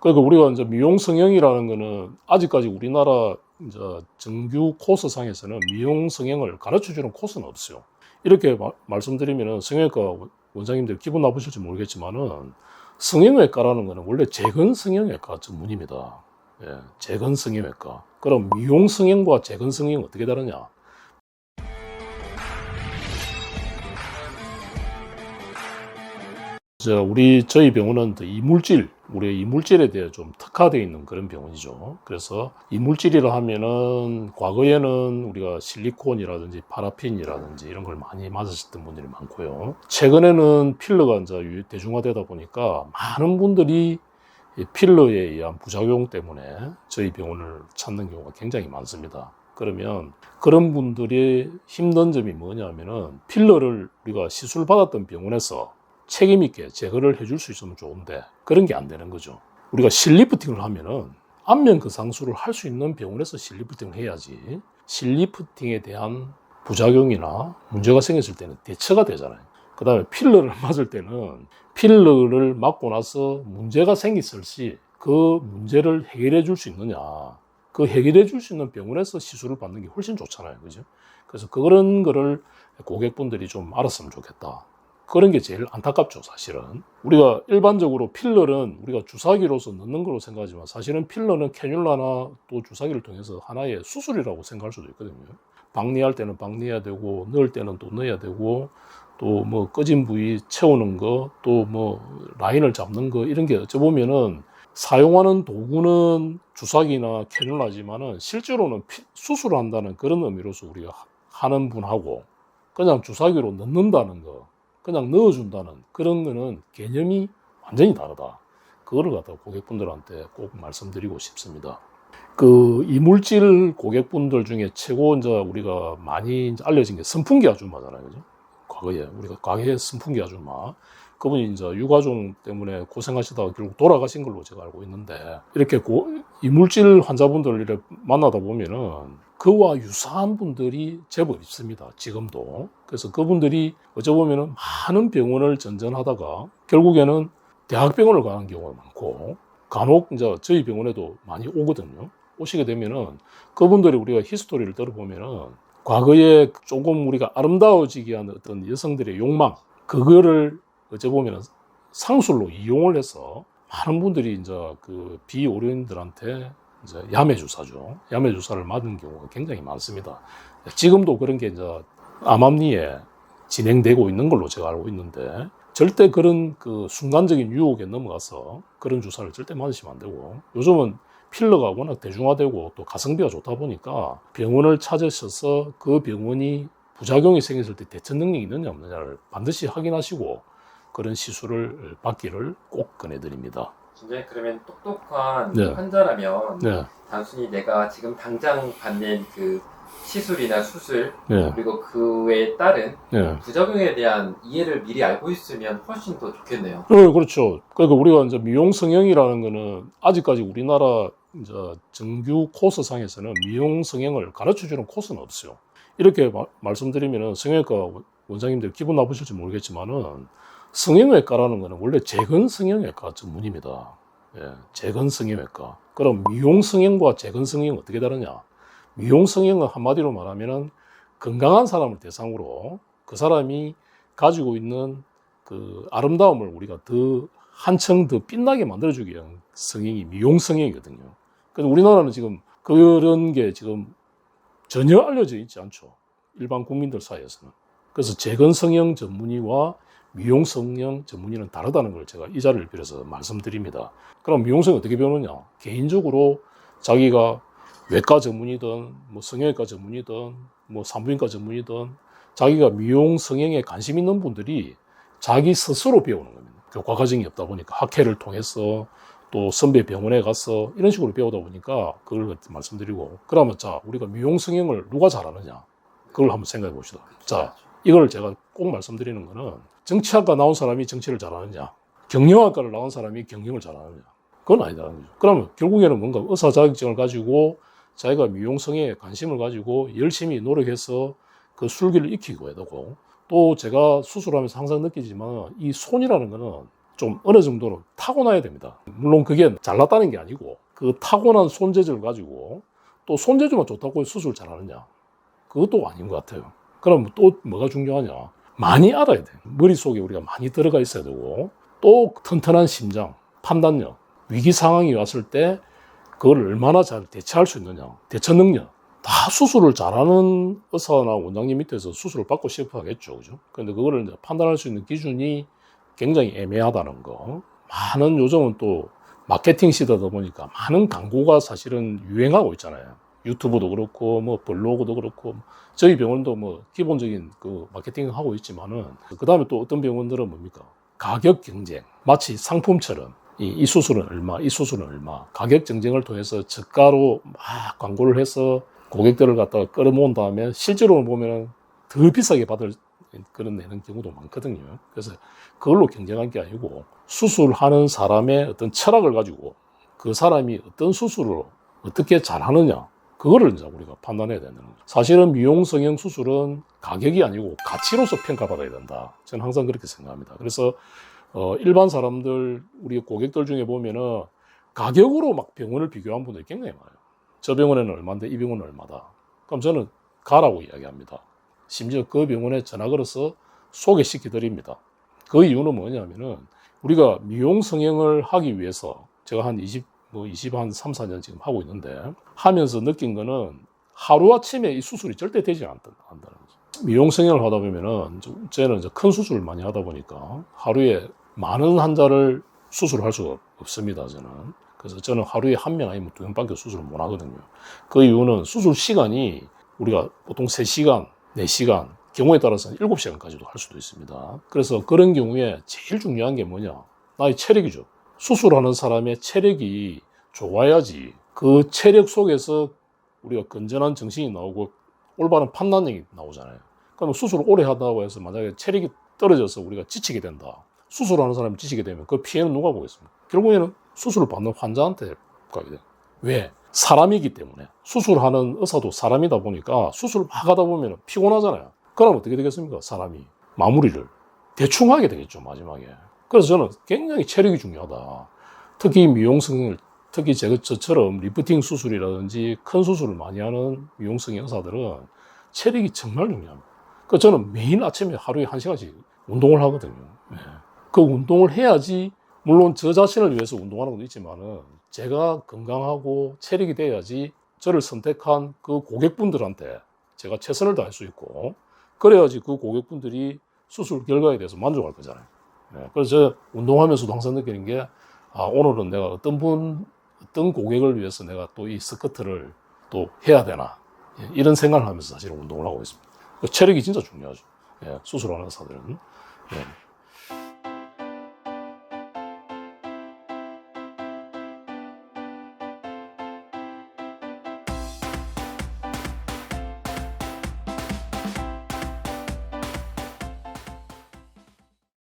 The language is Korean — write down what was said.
그러니까 우리가 이제 미용 성형이라는 거는 아직까지 우리나라 이제 정규 코스상에서는 미용 성형을 가르쳐 주는 코스는 없어요. 이렇게 말씀드리면은 성형외과 원장님들 기분 나쁘실지 모르겠지만은 성형외과라는 거는 원래 재건 성형외과 전문입니다. 예, 재건 성형외과. 그럼 미용 성형과 재건 성형은 어떻게 다르냐? 저희 병원은 우리의 이물질에 대해 좀 특화되어 있는 그런 병원이죠. 그래서 이물질이라 하면은 과거에는 우리가 실리콘이라든지 파라핀이라든지 이런 걸 많이 맞으셨던 분들이 많고요. 최근에는 필러가 이제 대중화되다 보니까 많은 분들이 이 필러에 의한 부작용 때문에 저희 병원을 찾는 경우가 굉장히 많습니다. 그러면 그런 분들의 힘든 점이 뭐냐면은 필러를 우리가 시술 받았던 병원에서 책임있게 제거를 해줄 수 있으면 좋은데 그런 게 안 되는 거죠. 우리가 실리프팅을 하면은 안면 거상술을 할 수 있는 병원에서 실리프팅을 해야지 실리프팅에 대한 부작용이나 문제가 생겼을 때는 대처가 되잖아요. 그 다음에 필러를 맞을 때는 필러를 맞고 나서 문제가 생겼을 시 그 문제를 해결해 줄 수 있느냐, 그 해결해 줄 수 있는 병원에서 시술을 받는 게 훨씬 좋잖아요. 그죠? 그래서 그런 거를 고객분들이 좀 알았으면 좋겠다. 그런 게 제일 안타깝죠, 사실은. 우리가 일반적으로 필러는 우리가 주사기로서 넣는 거로 생각하지만 사실은 필러는 캐뉼라나 또 주사기를 통해서 하나의 수술이라고 생각할 수도 있거든요. 박리할 때는 박리해야 되고, 넣을 때는 또 넣어야 되고, 또 뭐 꺼진 부위 채우는 거, 또 뭐 라인을 잡는 거, 이런 게 어찌 보면은 사용하는 도구는 주사기나 캐뉼라지만은 실제로는 수술을 한다는 그런 의미로서 우리가 하는 분하고 그냥 주사기로 넣는다는 거, 그냥 넣어준다는 그런 거는 개념이 완전히 다르다. 그거를 갖다 고객분들한테 꼭 말씀드리고 싶습니다. 그 이물질 고객분들 중에 최고 이제 우리가 많이 이제 알려진 게 선풍기 아줌마잖아요. 그죠? 과거에 선풍기 아줌마. 그분이 이제 유가종 때문에 고생하시다가 결국 돌아가신 걸로 제가 알고 있는데, 이렇게 이물질 환자분들을 이렇게 만나다 보면은 그와 유사한 분들이 제법 있습니다. 지금도. 그래서 그분들이 어쩌보면은 많은 병원을 전전하다가 결국에는 대학병원을 가는 경우가 많고, 간혹 이제 저희 병원에도 많이 오거든요. 오시게 되면은 그분들이 우리가 히스토리를 들어보면은 과거에 조금 우리가 아름다워지기 위한 어떤 여성들의 욕망, 그거를 어쩌보면 상술로 이용을 해서 많은 분들이 이제 그 비의료인들한테 이제 야매 주사죠. 야매 주사를 맞은 경우가 굉장히 많습니다. 지금도 그런 게 이제 암암리에 진행되고 있는 걸로 제가 알고 있는데, 절대 그런 그 순간적인 유혹에 넘어가서 그런 주사를 절대 맞으시면 안 되고, 요즘은 필러가 워낙 대중화되고 또 가성비가 좋다 보니까 병원을 찾으셔서 그 병원이 부작용이 생겼을 때 대처 능력이 있느냐 없느냐를 반드시 확인하시고 그런 시술을 받기를 꼭 권해드립니다. 진짜 그러면 똑똑한 네. 환자라면 네. 단순히 내가 지금 당장 받는 그 시술이나 수술 네. 그리고 그에 따른 네. 부작용에 대한 이해를 미리 알고 있으면 훨씬 더 좋겠네요. 그렇죠. 그러니까 우리가 이제 미용 성형이라는 거는 아직까지 우리나라 이제 정규 코스상에서는 미용 성형을 가르쳐 주는 코스는 없어요. 이렇게 말씀드리면은 성형외과 원장님들 기분 나쁘실지 모르겠지만은 성형외과라는 거는 원래 재건 성형외과 전문입니다. 예, 재건 성형외과. 그럼 미용 성형과 재건 성형은 어떻게 다르냐? 미용 성형은 한마디로 말하면은 건강한 사람을 대상으로 그 사람이 가지고 있는 그 아름다움을 우리가 더 한층 더 빛나게 만들어주기 위한 성형이 미용 성형이거든요. 그래서 우리나라는 지금 그런 게 지금 전혀 알려져 있지 않죠. 일반 국민들 사이에서는. 그래서 재건 성형 전문의와 미용 성형 전문의는 다르다는 걸 제가 이 자리를 빌어서 말씀드립니다. 그럼 미용 성형 어떻게 배우느냐? 개인적으로 자기가 외과 전문이든 뭐 성형외과 전문이든 뭐 산부인과 전문이든 자기가 미용 성형에 관심 있는 분들이 자기 스스로 배우는 겁니다. 교과 과정이 없다 보니까 학회를 통해서 또 선배 병원에 가서 이런 식으로 배우다 보니까 그걸 말씀드리고, 그러면 자, 우리가 미용 성형을 누가 잘하느냐? 그걸 한번 생각해 봅시다. 자, 이걸 제가 꼭 말씀드리는 거는 정치학과 나온 사람이 정치를 잘하느냐? 경영학과를 나온 사람이 경영을 잘하느냐? 그건 아니다는 거죠. 그러면 결국에는 뭔가 의사 자격증을 가지고 자기가 미용 성형에 관심을 가지고 열심히 노력해서 그 술기를 익히고 해야 되고, 또 제가 수술하면서 항상 느끼지만 이 손이라는 거는 좀 어느 정도는 타고나야 됩니다. 물론 그게 잘났다는 게 아니고 그 타고난 손재주를 가지고 또 손재주만 좋다고 수술 잘하느냐? 그것도 아닌 것 같아요. 그럼 또 뭐가 중요하냐? 많이 알아야 돼. 머릿속에 우리가 많이 들어가 있어야 되고 또 튼튼한 심장, 판단력, 위기 상황이 왔을 때 그걸 얼마나 잘 대처할 수 있느냐, 대처 능력. 다 수술을 잘하는 의사나 원장님 밑에서 수술을 받고 싶어 하겠죠. 그죠? 근데 그거를 이제 판단할 수 있는 기준이 굉장히 애매하다는 거. 많은 요즘은 또 마케팅 시대다 보니까 많은 광고가 사실은 유행하고 있잖아요. 유튜브도 그렇고, 뭐 블로그도 그렇고, 저희 병원도 뭐 기본적인 그 마케팅 하고 있지만은, 그 다음에 또 어떤 병원들은 뭡니까? 가격 경쟁. 마치 상품처럼. 이 수술은 얼마, 이 수술은 얼마. 가격 경쟁을 통해서 저가로 막 광고를 해서 고객들을 갖다가 끌어모은 다음에 실제로 보면 더 비싸게 받을 그런 내는 경우도 많거든요. 그래서 그걸로 경쟁한 게 아니고 수술하는 사람의 어떤 철학을 가지고 그 사람이 어떤 수술을 어떻게 잘하느냐 그거를 이제 우리가 판단해야 되는 거죠. 사실은 미용 성형 수술은 가격이 아니고 가치로서 평가받아야 된다. 저는 항상 그렇게 생각합니다. 그래서 일반 사람들 우리 고객들 중에 보면은 가격으로 막 병원을 비교한 분들이 굉장히 많아요. 저 병원에는 얼마인데 이 병원은 얼마다. 그럼 저는 가라고 이야기합니다. 심지어 그 병원에 전화 걸어서 소개시켜 드립니다. 그 이유는 뭐냐면은 우리가 미용 성형을 하기 위해서 제가 한 3, 4년 지금 하고 있는데 하면서 느낀 거는 하루아침에 이 수술이 절대 되지 않다는 거죠. 미용 성형을 하다 보면은 저는 이제 큰 수술을 많이 하다 보니까 하루에 많은 환자를 수술할 수가 없습니다. 그래서 저는 하루에 한 명 아니면 2명밖에 수술을 못 하거든요. 그 이유는 수술 시간이 우리가 보통 3시간, 4시간, 경우에 따라서는 7시간까지도 할 수도 있습니다. 그래서 그런 경우에 제일 중요한 게 뭐냐? 나의 체력이죠. 수술하는 사람의 체력이 좋아야지 그 체력 속에서 우리가 건전한 정신이 나오고 올바른 판단력이 나오잖아요. 그럼 수술을 오래 하다고 해서 만약에 체력이 떨어져서 우리가 지치게 된다. 수술하는 사람이 지치게 되면 그 피해는 누가 보겠습니까? 결국에는 수술을 받는 환자한테 가게 돼요. 왜? 사람이기 때문에. 수술하는 의사도 사람이다 보니까 수술을 막 하다 보면 피곤하잖아요. 그럼 어떻게 되겠습니까? 사람이 마무리를 대충 하게 되겠죠, 마지막에. 그래서 저는 굉장히 체력이 중요하다. 특히 미용성을, 특히 저처럼 리프팅 수술이라든지 큰 수술을 많이 하는 미용성 의사들은 체력이 정말 중요합니다. 그래서 저는 매일 아침에 하루에 1시간씩 운동을 하거든요. 네. 그 운동을 해야지, 물론 저 자신을 위해서 운동하는 것도 있지만은 제가 건강하고 체력이 돼야지 저를 선택한 그 고객분들한테 제가 최선을 다할 수 있고, 그래야지 그 고객분들이 수술 결과에 대해서 만족할 거잖아요. 네. 그래서 저 운동하면서도 항상 느끼는 게, 오늘은 내가 어떤 고객을 위해서 내가 또 이 스커트를 또 해야 되나. 이런 생각을 하면서 사실 운동을 하고 있습니다. 체력이 진짜 중요하죠. 예, 수술하는 의사들은. 예.